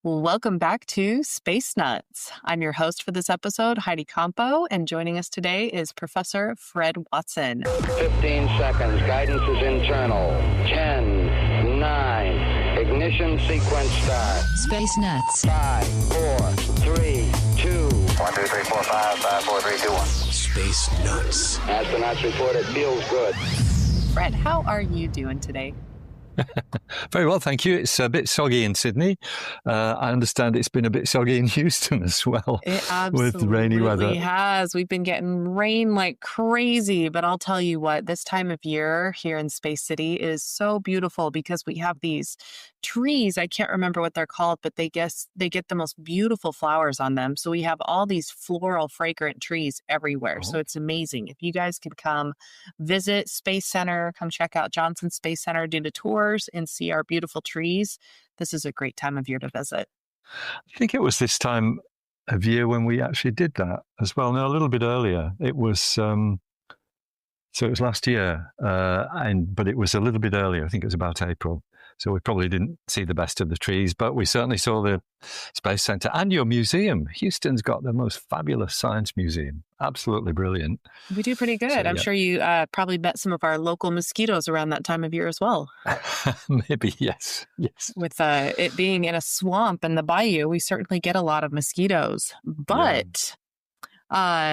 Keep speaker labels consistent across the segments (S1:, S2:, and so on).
S1: Welcome back to Space Nuts. I'm your host for this episode, Heidi Campo, and joining us today is Professor Fred Watson.
S2: 15 seconds. Guidance is internal. 10, 9. Ignition sequence start.
S3: Space Nuts.
S2: 5, 4, 3, 2.
S4: 1, 2, 3, 4, 5, 5, 4, 3, 2, 1.
S5: Space Nuts.
S2: Astronauts report it feels good.
S1: Fred, how are you doing today?
S5: Very well, thank you. It's a bit soggy in Sydney. I understand it's been a bit soggy in Houston as well.
S1: It absolutely
S5: with rainy weather.
S1: has. We've been getting rain like crazy, but I'll tell you what, this time of year here in Space City is so beautiful because we have these trees. I can't remember what they're called, but they get the most beautiful flowers on them. So we have all these floral, fragrant trees everywhere. So it's amazing. If you guys could come visit Space Center, come check out Johnson Space Center, do the tours and see our beautiful trees, this is a great time of year to visit.
S5: I think it was this time of year when we actually did that as well. No, a little bit earlier. It was so it was last year, but it was a little bit earlier. I think it was about April. So we probably didn't see the best of the trees, but we certainly saw the Space Center and your museum. Houston's got the most fabulous science museum. Absolutely brilliant.
S1: We do pretty good.
S5: So,
S1: I'm sure you probably met some of our local mosquitoes around that time of year as well.
S5: Maybe, yes.
S1: With it being in a swamp in the bayou, we certainly get a lot of mosquitoes. But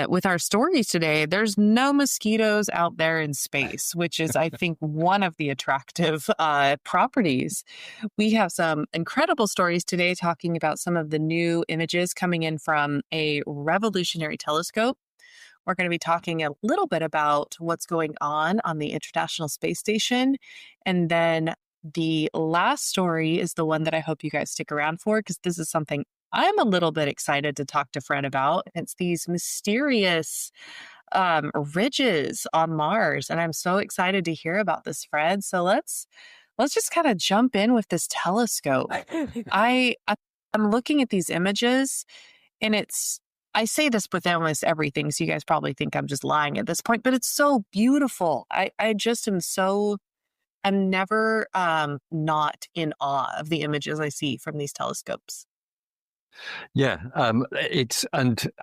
S1: with our stories today, there's no mosquitoes out there in space, which is, I think, one of the attractive properties. We have some incredible stories today talking about some of the new images coming in from a revolutionary telescope. We're going to be talking a little bit about what's going on the International Space Station. And then the last story is the one that I hope you guys stick around for, because this is something I'm a little bit excited to talk to Fred about. It's these mysterious ridges on Mars. And I'm so excited to hear about this, Fred. So let's just kind of jump in with this telescope. I'm looking at these images, and I say this with almost everything, so you guys probably think I'm just lying at this point, but it's so beautiful. I just am I'm never not in awe of the images I see from these telescopes.
S5: Yeah, and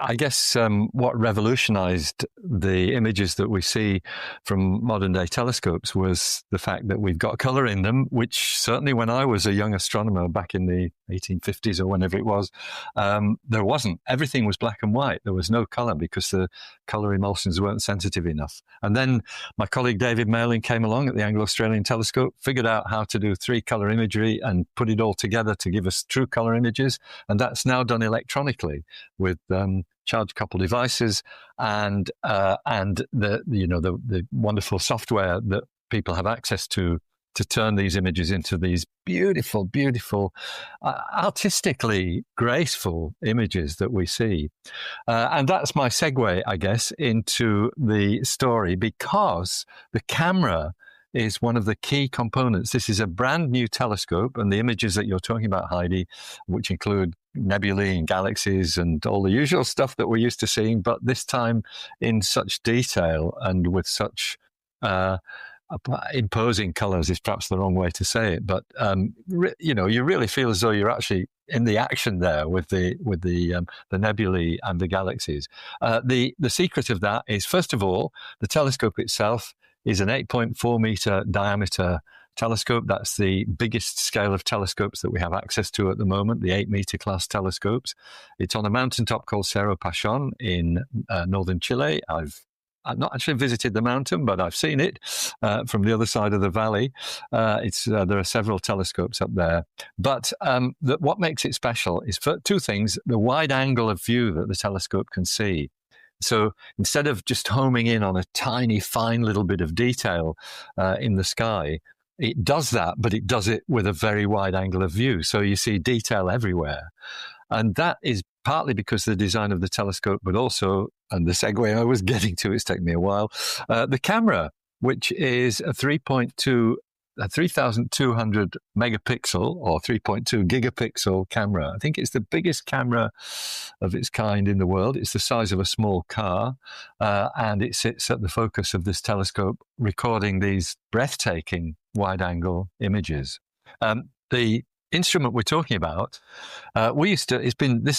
S5: I guess what revolutionized the images that we see from modern day telescopes was the fact that we've got color in them, which certainly when I was a young astronomer back in the 1850s or whenever it was, there wasn't. Everything was black and white. There was no color because the color emulsions weren't sensitive enough. And then my colleague David Malin came along at the Anglo-Australian Telescope, figured out how to do 3-color imagery and put it all together to give us true color images. And that's now done electronically with charge coupled devices and the wonderful software that people have access to turn these images into these beautiful, artistically graceful images that we see. And that's my segue, I guess, into the story, because the camera is one of the key components. This is a brand new telescope, and the images that you're talking about, Heidi, which include nebulae and galaxies and all the usual stuff that we're used to seeing, but this time in such detail and with such imposing colors is perhaps the wrong way to say it, but you really feel as though you're actually in the action there with the nebulae and the galaxies. The secret of that is, first of all, the telescope itself is an 8.4 meter diameter telescope. That's the biggest scale of telescopes that we have access to at the moment, the 8-meter class telescopes. It's on a mountaintop called Cerro Pachon in northern Chile. I've not actually visited the mountain, but I've seen it from the other side of the valley. There are several telescopes up there. But what makes it special is for two things: the wide angle of view that the telescope can see. So instead of just homing in on a tiny, fine little bit of detail in the sky, it does that, but it does it with a very wide angle of view. So you see detail everywhere. And that is partly because of the design of the telescope, but also, and the segue I was getting to, it's taken me a while, the camera, which is a 3,200 megapixel or 3.2 gigapixel camera. I think it's the biggest camera of its kind in the world. It's the size of a small car, and it sits at the focus of this telescope, recording these breathtaking wide-angle images. The instrument we're talking about, this has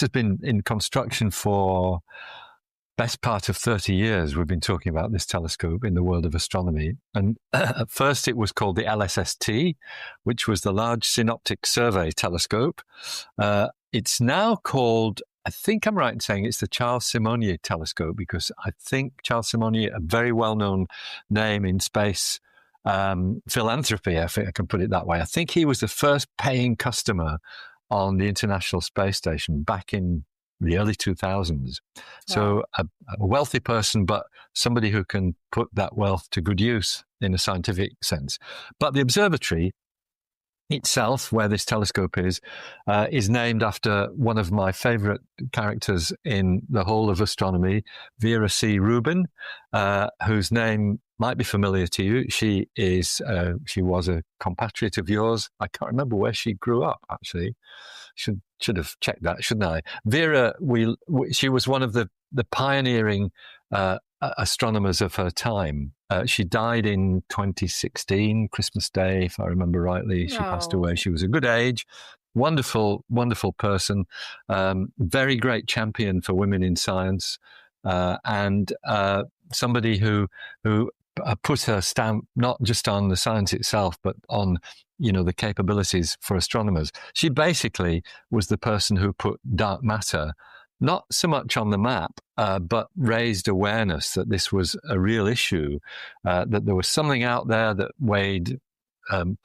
S5: been in construction for best part of 30 years. We've been talking about this telescope in the world of astronomy. And at first it was called the LSST, which was the Large Synoptic Survey Telescope. It's now called, I think I'm right in saying it's the Charles Simonyi Telescope, because I think Charles Simonyi, a very well-known name in space philanthropy, I think I can put it that way. I think he was the first paying customer on the International Space Station back in the early 2000s. Wow. So a wealthy person, but somebody who can put that wealth to good use in a scientific sense. But the observatory itself, where this telescope is named after one of my favorite characters in the whole of astronomy, Vera Rubin, whose name might be familiar to you. She was a compatriot of yours. I can't remember where she grew up, actually. Should have checked that, shouldn't I? Vera, she was one of the pioneering astronomers of her time. She died in 2016, Christmas Day, if I remember rightly. She passed away. She was a good age, wonderful, wonderful person, very great champion for women in science, and somebody who put her stamp not just on the science itself, but on the capabilities for astronomers. She basically was the person who put dark matter not so much on the map, but raised awareness that this was a real issue, that there was something out there that weighed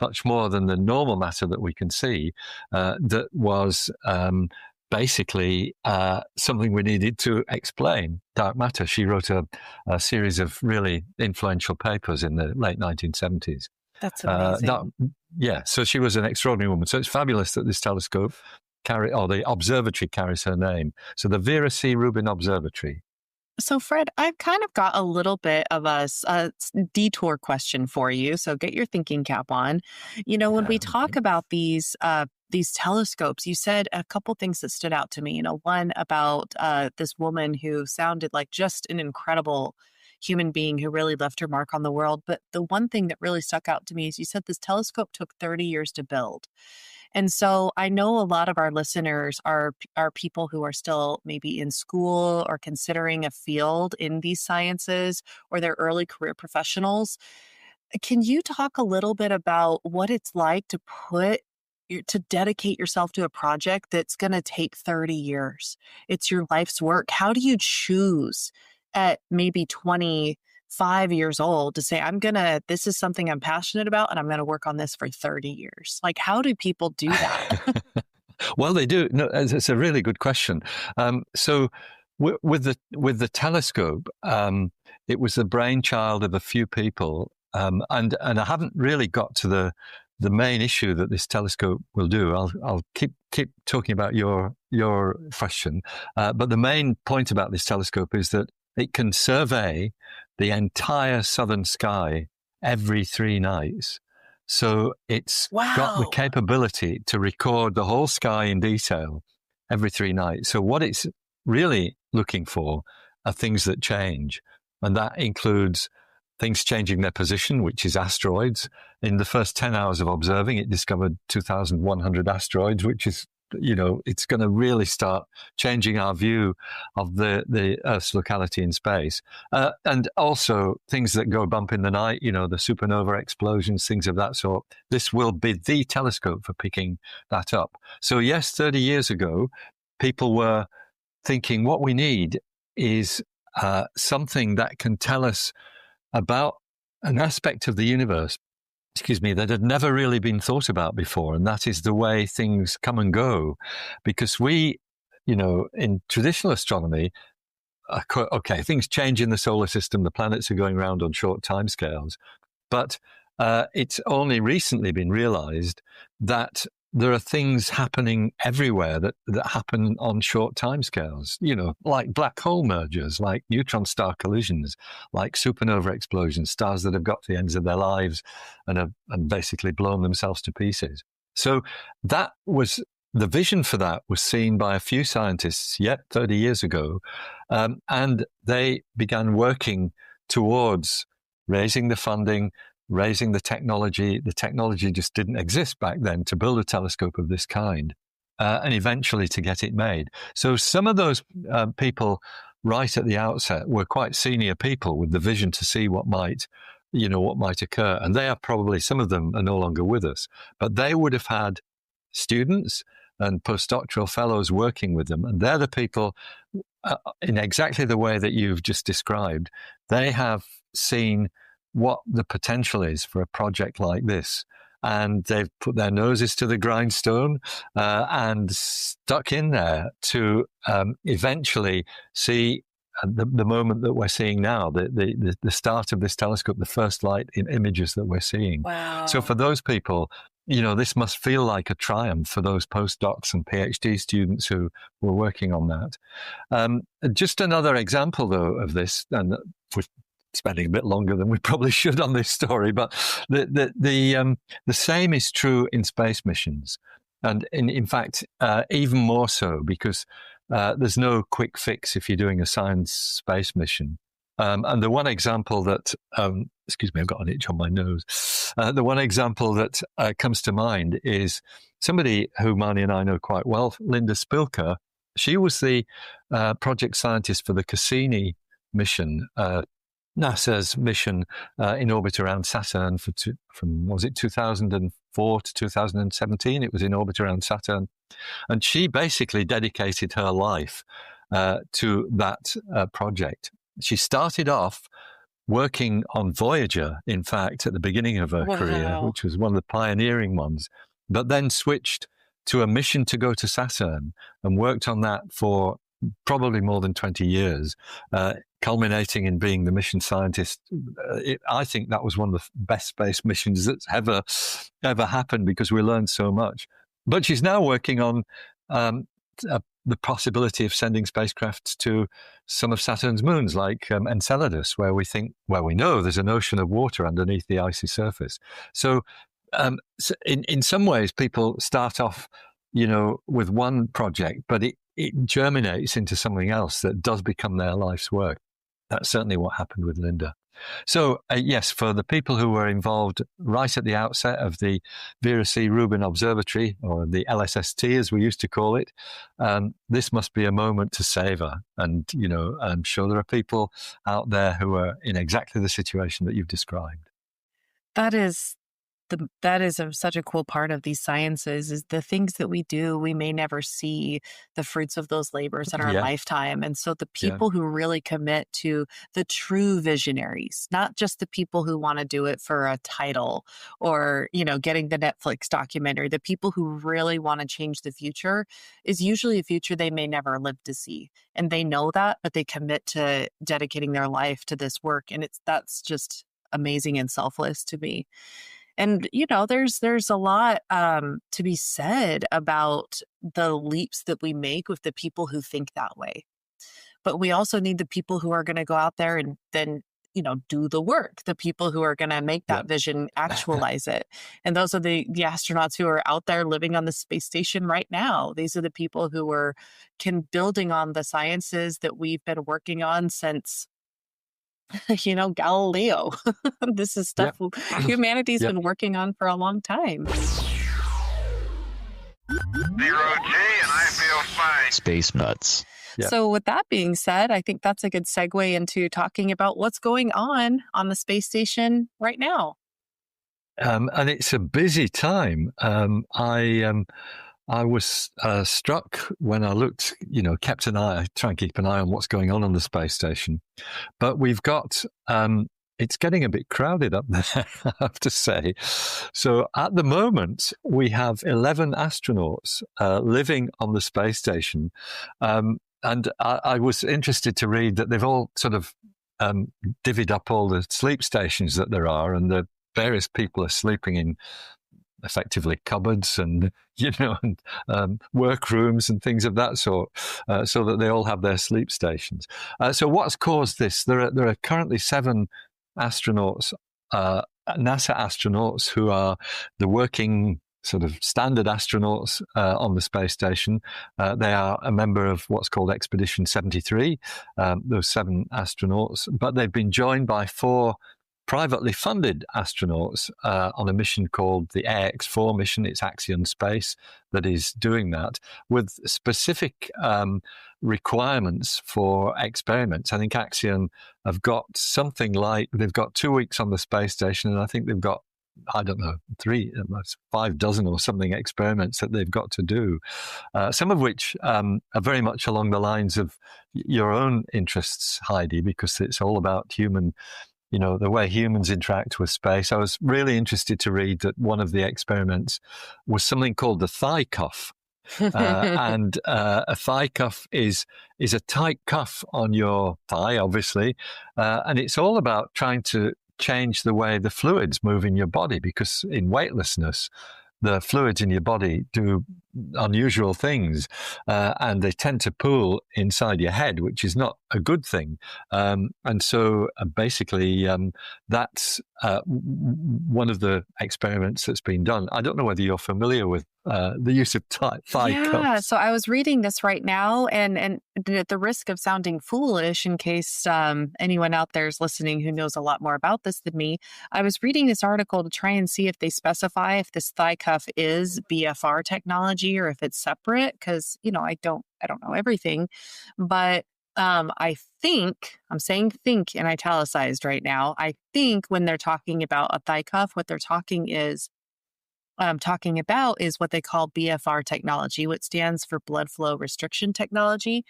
S5: much more than the normal matter that we can see, that was basically something we needed to explain, dark matter. She wrote a series of really influential papers in the late 1970s.
S1: That's amazing.
S5: So she was an extraordinary woman. So it's fabulous that this telescope the observatory carries her name. So the Vera C. Rubin Observatory.
S1: So, Fred, I've kind of got a little bit of a detour question for you. So get your thinking cap on. When we talk about these telescopes, you said a couple things that stood out to me. One about this woman who sounded like just an incredible human being who really left her mark on the world. But the one thing that really stuck out to me is you said this telescope took 30 years to build. And so I know a lot of our listeners are people who are still maybe in school or considering a field in these sciences, or they're early career professionals. Can you talk a little bit about what it's like to dedicate yourself to a project that's going to take 30 years? It's your life's work. How do you choose at maybe 25 years old to say, this is something I'm passionate about and I'm going to work on this for 30 years? Like, how do people do that?
S5: Well, they do. No, it's a really good question. So with the telescope, it was the brainchild of a few people. And I haven't really got to the main issue that this telescope will do. I'll keep talking about your question. But the main point about this telescope is that it can survey the entire southern sky every 3 nights. So it's got the capability to record the whole sky in detail every 3 nights. So what it's really looking for are things that change. And that includes things changing their position, which is asteroids. In the first 10 hours of observing, it discovered 2,100 asteroids, which is, it's going to really start changing our view of the Earth's locality in space. And also things that go bump in the night, the supernova explosions, things of that sort. This will be the telescope for picking that up. So yes, 30 years ago, people were thinking what we need is something that can tell us about an aspect of the universe, that had never really been thought about before. And that is the way things come and go. Because we, in traditional astronomy, things change in the solar system. The planets are going around on short timescales. But it's only recently been realized that there are things happening everywhere that happen on short timescales, like black hole mergers, like neutron star collisions, like supernova explosions, stars that have got to the ends of their lives and have basically blown themselves to pieces. So that was the vision for that was seen by a few scientists yet 30 years ago. And they began working towards raising the funding, raising the technology. The technology just didn't exist back then to build a telescope of this kind, and eventually to get it made. So some of those people right at the outset were quite senior people with the vision to see what might occur. And they are probably, some of them are no longer with us, but they would have had students and postdoctoral fellows working with them. And they're the people in exactly the way that you've just described. They have seen what the potential is for a project like this. And they've put their noses to the grindstone and stuck in there to eventually see the moment that we're seeing now, the start of this telescope, the first light in images that we're seeing.
S1: Wow.
S5: So for those people, this must feel like a triumph for those postdocs and PhD students who were working on that. Just another example, though, of this, and we're spending a bit longer than we probably should on this story, but the same is true in space missions, and in fact, even more so, because there's no quick fix if you're doing a science space mission. And the one example that, excuse me, I've got an itch on my nose. The one example that comes to mind is somebody who Marnie and I know quite well, Linda Spilker. She was the project scientist for the Cassini mission, NASA's mission in orbit around Saturn from 2004 to 2017? It was in orbit around Saturn. And she basically dedicated her life to that project. She started off working on Voyager, in fact, at the beginning of her career, which was one of the pioneering ones, but then switched to a mission to go to Saturn and worked on that for probably more than 20 years, culminating in being the mission scientist. I think that was one of the best space missions that's ever happened, because we learned so much. But she's now working on the possibility of sending spacecraft to some of Saturn's moons, like Enceladus, where we know there's an ocean of water underneath the icy surface. So in some ways, people start off, with one project, but it germinates into something else that does become their life's work. That's certainly what happened with Linda. So, yes, for the people who were involved right at the outset of the Vera C. Rubin Observatory, or the LSST as we used to call it, this must be a moment to savor. And, I'm sure there are people out there who are in exactly the situation that you've described.
S1: That is such a cool part of these sciences, is the things that we do, we may never see the fruits of those labors in our lifetime. And so the people who really commit to the true visionaries, not just the people who want to do it for a title or, getting the Netflix documentary, the people who really want to change the future, is usually a future they may never live to see. And they know that, but they commit to dedicating their life to this work. And that's just amazing and selfless to me. And, there's a lot to be said about the leaps that we make with the people who think that way. But we also need the people who are going to go out there and then, do the work, the people who are going to make that vision, actualize it. And those are the astronauts who are out there living on the space station right now. These are the people who are building on the sciences that we've been working on since Galileo. This is stuff humanity's been working on for a long time.
S4: 0G, and I feel fine. Space nuts.
S5: Yeah.
S1: So with that being said, I think that's a good segue into talking about what's going on the space station right now.
S5: And it's a busy time. I was struck when I looked, I try and keep an eye on what's going on the space station. But we've got, it's getting a bit crowded up there, I have to say. So at the moment, we have 11 astronauts living on the space station. And I was interested to read that they've all sort of divvied up all the sleep stations that there are, and the various people are sleeping in effectively cupboards and workrooms and things of that sort, so that they all have their sleep stations. So what's caused this? There are currently 7 astronauts, NASA astronauts, who are the working sort of standard astronauts on the space station. They are a member of what's called Expedition 73, those 7 astronauts, but they've been joined by 4 privately funded astronauts on a mission called the AX4 mission. It's Axiom Space that is doing that with specific requirements for experiments. I think Axiom have got something like, they've got 2 weeks on the space station, and I think they've got, I don't know, 5 dozen or something experiments that they've got to do, some of which are very much along the lines of your own interests, Heidi, because it's all about human, the way humans interact with space. I was really interested to read that one of the experiments was something called the thigh cuff. And a thigh cuff is a tight cuff on your thigh, obviously, and it's all about trying to change the way the fluids move in your body, because in weightlessness, the fluids in your body do unusual things, and they tend to pool inside your head, which is not a good thing. And so basically, that's one of the experiments that's been done. I don't know whether you're familiar with the use of thigh cuffs.
S1: So I was reading this right now, and at the risk of sounding foolish, in case anyone out there is listening who knows a lot more about this than me, I was reading this article to try and see if they specify if this thigh cuff is BFR technology or if it's separate, because I don't know everything, but I think, I'm saying think in italicized right now, I think when they're talking about a thigh cuff, what they're talking about is what they call BFR technology, which stands for blood flow restriction technology.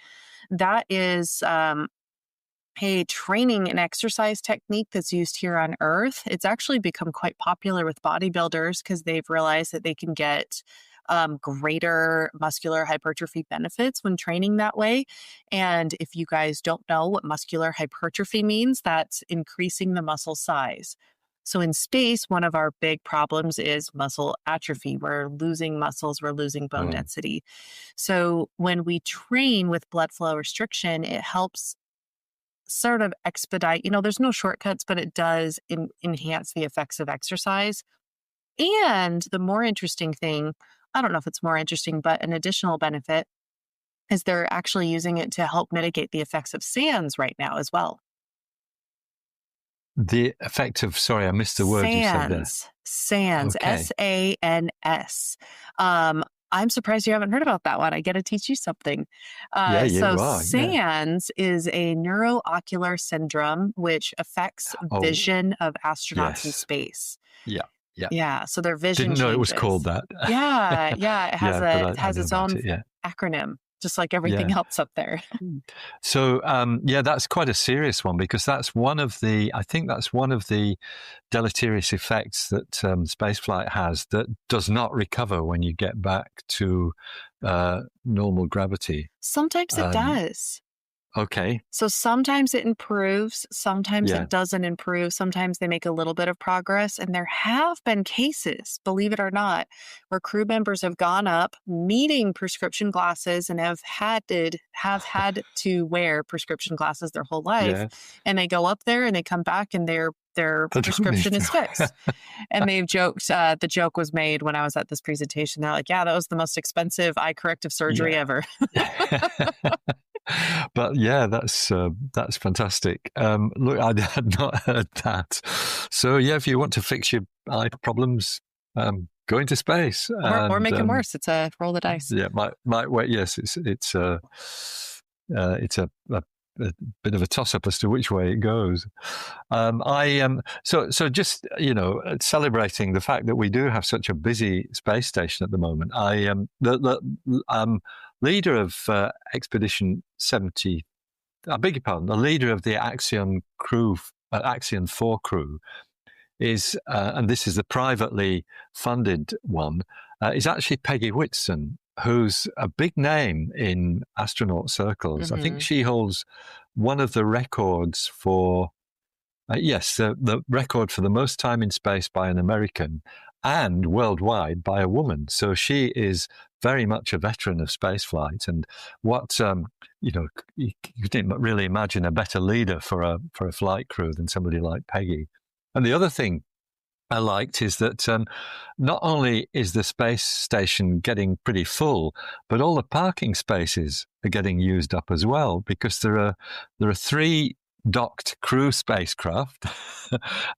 S1: That is a training and exercise technique that's used here on Earth. It's actually become quite popular with bodybuilders because they've realized that they can get greater muscular hypertrophy benefits when training that way. And if you guys don't know what muscular hypertrophy means, that's increasing the muscle size. So in space, one of our big problems is muscle atrophy. We're losing muscles, we're losing bone density. So when we train with blood flow restriction, it helps sort of expedite, there's no shortcuts, but it does enhance the effects of exercise. And the more interesting thing, I don't know if it's more interesting, but an additional benefit is they're actually using it to help mitigate the effects of SANS right now as well.
S5: The effect of, sorry, I missed the word you said there.
S1: SANS,
S5: okay.
S1: SANS. I'm surprised you haven't heard about that one. I get to teach you something. SANS is a neuroocular syndrome, which affects vision of astronauts in space. Yeah. So their vision
S5: Didn't know
S1: changes.
S5: it was called that.
S1: Yeah. It has its own acronym, just like everything else up there.
S5: So, that's quite a serious one, because that's one of the deleterious effects that spaceflight has that does not recover when you get back to normal gravity.
S1: Sometimes it does.
S5: Okay.
S1: So sometimes it improves, sometimes it doesn't improve, sometimes they make a little bit of progress. And there have been cases, believe it or not, where crew members have gone up needing prescription glasses and have had to wear prescription glasses their whole life. Yeah. And they go up there and they come back and their prescription is fixed. And they've joked, the joke was made when I was at this presentation. They're like, that was the most expensive eye corrective surgery ever.
S5: But that's fantastic. Look, I had not heard that. So if you want to fix your eye problems, go into space
S1: or make them worse. It's a roll of the dice.
S5: Yeah, might wait. Yes, it's a bit of a toss-up as to which way it goes. So just celebrating the fact that we do have such a busy space station at the moment. The leader of Expedition 70, I beg your pardon, the leader of the Axiom 4 crew is, and this is the privately funded one, is actually Peggy Whitson, who's a big name in astronaut circles. Mm-hmm. I think she holds one of the records for, the record for the most time in space by an American and worldwide by a woman. So she is very much a veteran of spaceflight. And what, you didn't really imagine a better leader for a flight crew than somebody like Peggy. And the other thing I liked is that not only is the space station getting pretty full, but all the parking spaces are getting used up as well, because there are 3 docked crew spacecraft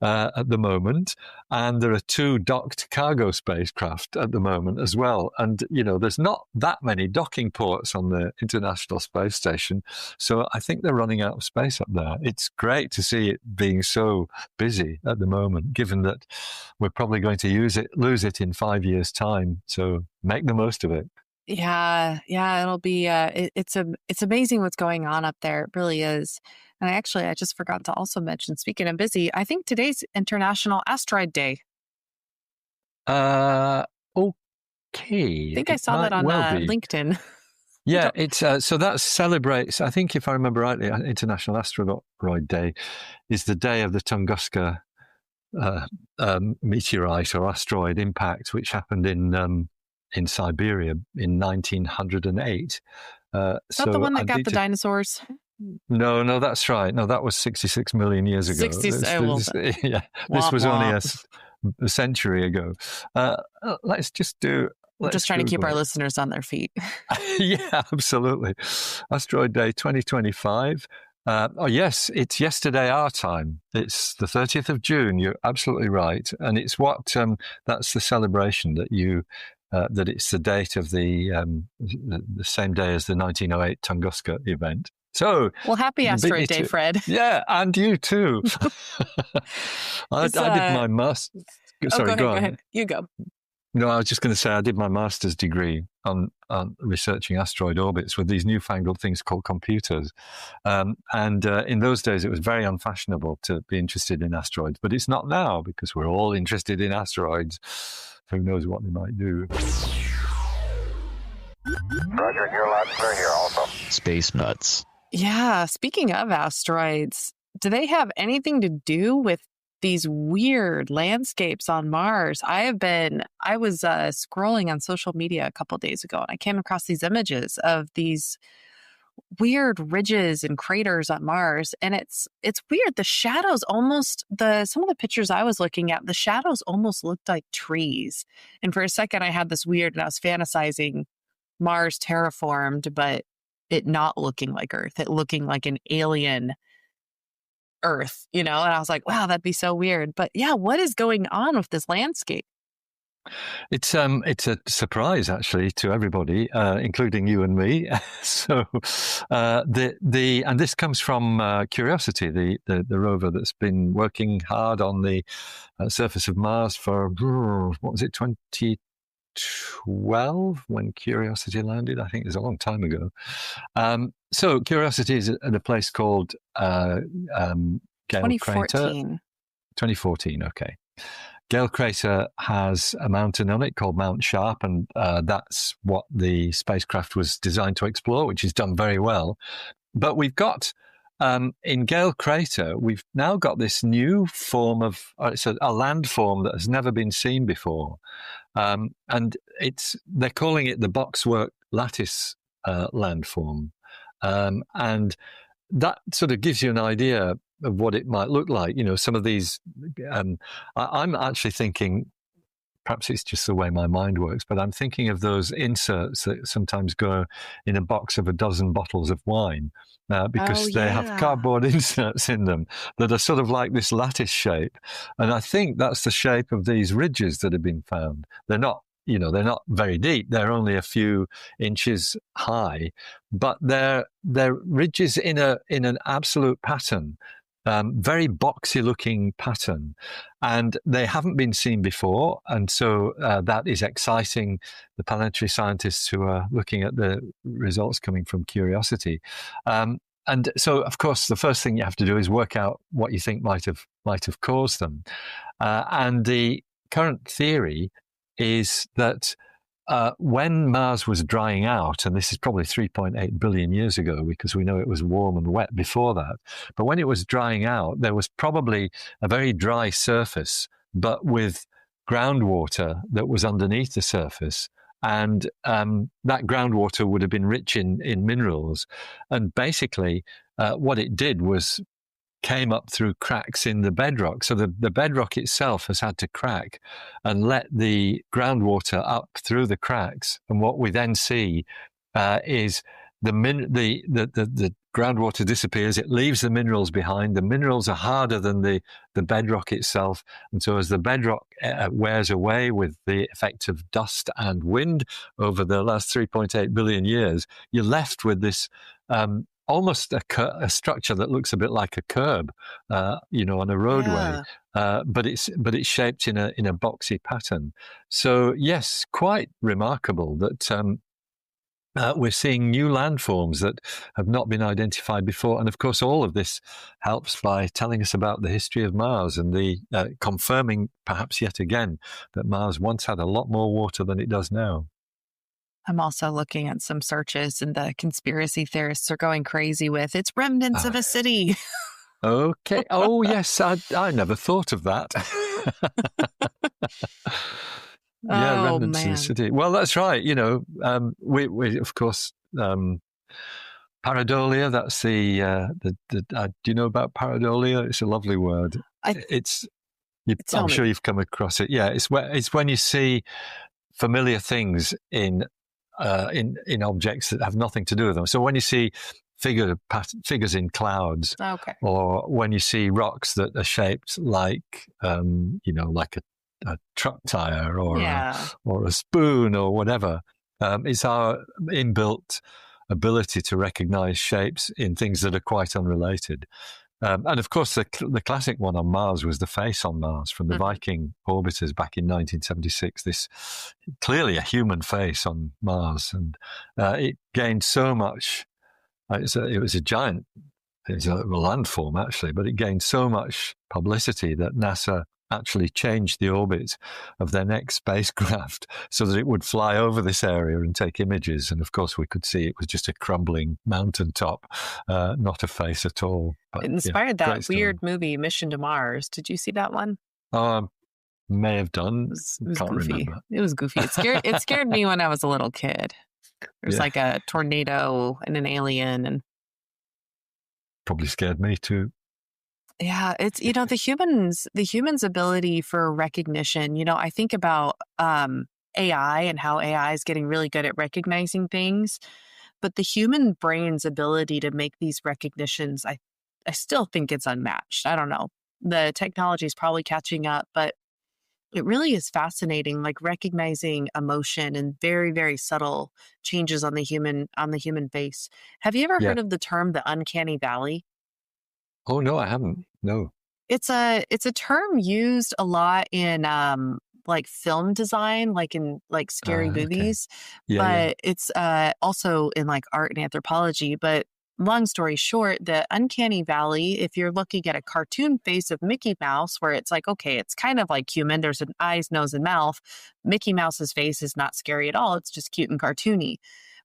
S5: at the moment, and there are 2 docked cargo spacecraft at the moment as well. And, there's not that many docking ports on the International Space Station, so I think they're running out of space up there. It's great to see it being so busy at the moment, given that we're probably going to lose it in 5 years' time. So make the most of it.
S1: Yeah, it'll be it's amazing what's going on up there. It really is. And I just forgot to also mention, speaking of busy, I think today's International Asteroid Day.
S5: Okay.
S1: I think I saw that on LinkedIn.
S5: Yeah, it's so that celebrates, I think if I remember rightly, International Asteroid Day is the day of the Tunguska meteorite or asteroid impact, which happened in Siberia in 1908.
S1: Is that the one that got the dinosaurs?
S5: No, that's right. No, that was 66 million years ago. This was only a century ago. Let's just do...
S1: We're just trying to keep our listeners on their feet.
S5: Yeah, absolutely. Asteroid Day 2025. Yes, it's yesterday our time. It's the 30th of June. You're absolutely right. And it's that's the celebration that it's the date of the same day as the 1908 Tunguska event. So,
S1: well, happy Asteroid Day, Fred.
S5: Yeah, and you too. I did my master's. Sorry,
S1: go ahead. You go.
S5: No, I was just going to say I did my master's degree on researching asteroid orbits with these newfangled things called computers. And in those days, it was very unfashionable to be interested in asteroids. But it's not now, because we're all interested in asteroids. Who knows what they might do.
S2: Roger, you're loud and clear here also.
S4: Space nuts.
S1: Yeah, speaking of asteroids, do they have anything to do with these weird landscapes on Mars? I was scrolling on social media a couple days ago, and I came across these images of these weird ridges and craters on Mars, and it's weird. The shadows some of the pictures I was looking at, the shadows almost looked like trees. And for a second, I had this weird, and I was fantasizing Mars terraformed, but it not looking like Earth, it looking like an alien Earth, and I was like, wow, that'd be so weird. But yeah, what is going on with this landscape?
S5: It's a surprise actually to everybody, including you and me. So and this comes from Curiosity, the rover that's been working hard on the surface of Mars for what was it, 2012 when Curiosity landed? I think it was a long time ago. So Curiosity is at a place called Gale
S1: 2014.
S5: 2014, okay. Gale Crater has a mountain on it called Mount Sharp, and that's what the spacecraft was designed to explore, which is done very well. But we've got, in Gale Crater, we've now got this new form of, it's a landform that has never been seen before. And they're calling it the boxwork lattice landform. And that sort of gives you an idea of what it might look like. Some of these, I'm actually thinking, perhaps it's just the way my mind works, but I'm thinking of those inserts that sometimes go in a box of a dozen bottles of wine, because they have cardboard inserts in them that are sort of like this lattice shape. And I think that's the shape of these ridges that have been found. They're not very deep. They're only a few inches high, but they're ridges in an absolute pattern. Very boxy-looking pattern, and they haven't been seen before, and so that is exciting the planetary scientists who are looking at the results coming from Curiosity. And so, of course, the first thing you have to do is work out what you think might have caused them. And the current theory is that when Mars was drying out, and this is probably 3.8 billion years ago because we know it was warm and wet before that, but when it was drying out, there was probably a very dry surface, but with groundwater that was underneath the surface. And that groundwater would have been rich in minerals. And basically, what it did was came up through cracks in the bedrock. So the bedrock itself has had to crack and let the groundwater up through the cracks. And what we then see is the groundwater disappears, it leaves the minerals behind. The minerals are harder than the bedrock itself. And so as the bedrock wears away with the effect of dust and wind over the last 3.8 billion years, you're left with this almost a structure that looks a bit like a curb, on a roadway.
S1: Yeah.
S5: But it's shaped in a boxy pattern. So yes, quite remarkable that we're seeing new landforms that have not been identified before. And of course, all of this helps by telling us about the history of Mars and the confirming, perhaps yet again, that Mars once had a lot more water than it does now.
S1: I'm also looking at some searches, and the conspiracy theorists are going crazy with it's remnants of a city.
S5: Okay. Oh, yes. I never thought of that. Yeah, remnants of the city. Well, that's right. We of course, pareidolia. That's the do you know about pareidolia? It's a lovely word. I'm sure you've come across it. Yeah, it's when you see familiar things in objects that have nothing to do with them. So when you see figures in clouds, or when you see rocks that are shaped like like a truck tire or a spoon or whatever, it's our inbuilt ability to recognize shapes in things that are quite unrelated. And of course, the classic one on Mars was the face on Mars from the Viking orbiters back in 1976. This clearly a human face on Mars, and it gained so much. It was a giant. It was a landform actually, but it gained so much publicity that NASA actually changed the orbit of their next spacecraft so that it would fly over this area and take images. And of course, we could see it was just a crumbling mountaintop, not a face at all. But,
S1: it inspired that weird movie, Mission to Mars. Did you see that one?
S5: May have done.
S1: It was
S5: Can't
S1: goofy.
S5: remember.
S1: It was goofy. It scared me when I was a little kid. There's like a tornado and an alien, and
S5: probably scared me too.
S1: Yeah, it's the humans' ability for recognition. I think about AI and how AI is getting really good at recognizing things, but the human brain's ability to make these recognitions, I still think it's unmatched. I don't know. The technology is probably catching up, but it really is fascinating, like recognizing emotion and very, very subtle changes on the human face. Have you ever heard of the term the uncanny valley?
S5: Oh no, I haven't. No.
S1: It's a term used a lot in like film design, like in like scary movies, but it's also in like art and anthropology. But long story short, the uncanny valley, if you're looking at a cartoon face of Mickey Mouse, where it's like, okay, it's kind of like human, there's an eyes, nose, and mouth. Mickey Mouse's face is not scary at all. It's just cute and cartoony.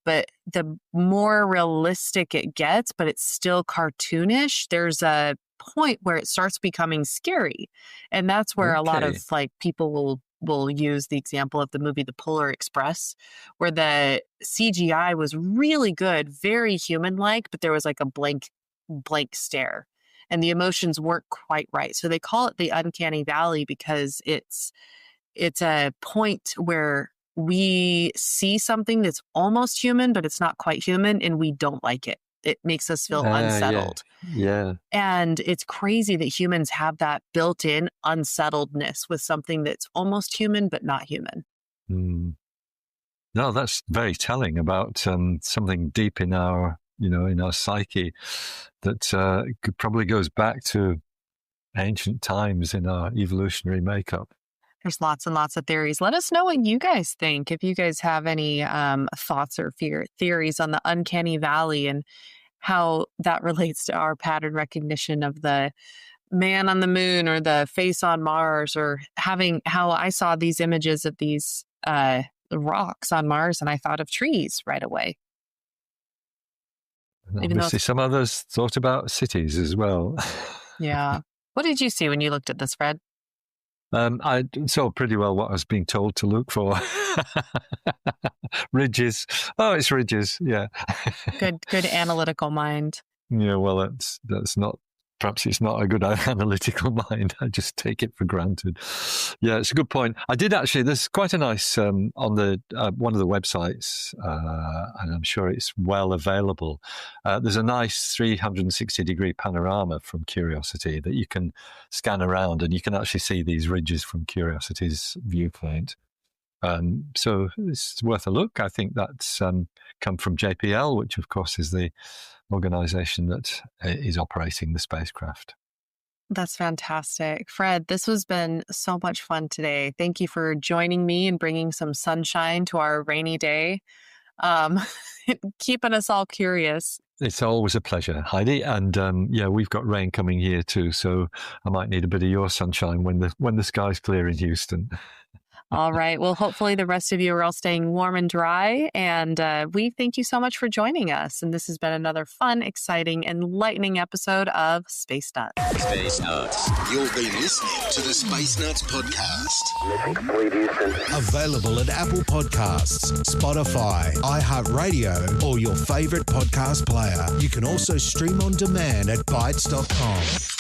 S1: But the more realistic it gets, but it's still cartoonish, there's a point where it starts becoming scary. And that's where a lot of like people will use the example of the movie The Polar Express, where the CGI was really good, very human-like, but there was like a blank stare. And the emotions weren't quite right. So they call it the uncanny valley because it's a point where we see something that's almost human, but it's not quite human, and we don't like it. It makes us feel unsettled.
S5: Yeah.
S1: And it's crazy that humans have that built-in unsettledness with something that's almost human, but not human.
S5: No, that's very telling about something deep in our, in our psyche that probably goes back to ancient times in our evolutionary makeup.
S1: There's lots and lots of theories. Let us know what you guys think. If you guys have any thoughts or theories on the uncanny valley and how that relates to our pattern recognition of the man on the moon or the face on Mars, or how I saw these images of these rocks on Mars and I thought of trees right away.
S5: Obviously, some others thought about cities as well.
S1: Yeah. What did you see when you looked at this, Fred?
S5: I saw pretty well what I was being told to look for. Ridges. Oh, it's ridges. Yeah.
S1: Good analytical mind.
S5: Yeah. Well, that's not perhaps it's not a good analytical mind. I just take it for granted. Yeah, it's a good point. I did actually, there's quite a nice, on the one of the websites, and I'm sure it's well available, there's a nice 360-degree panorama from Curiosity that you can scan around, and you can actually see these ridges from Curiosity's viewpoint. So it's worth a look. I think that's come from JPL, which of course is the organization that is operating the spacecraft.
S1: That's fantastic. Fred, this has been so much fun today. Thank you for joining me and bringing some sunshine to our rainy day, keeping us all curious.
S5: It's always a pleasure, Heidi. And yeah, we've got rain coming here too, so I might need a bit of your sunshine when the sky's clear in Houston.
S1: All right. Well, hopefully the rest of you are all staying warm and dry. And we thank you so much for joining us. And this has been another fun, exciting, enlightening episode of Space Nuts.
S3: Space Nuts. You've been listening to the Space Nuts podcast.
S2: Mission complete, Houston.
S6: Available at Apple Podcasts, Spotify, iHeartRadio, or your favorite podcast player. You can also stream on demand at Bytes.com.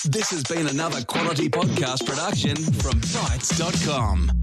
S3: This has been another quality podcast production from Bytes.com.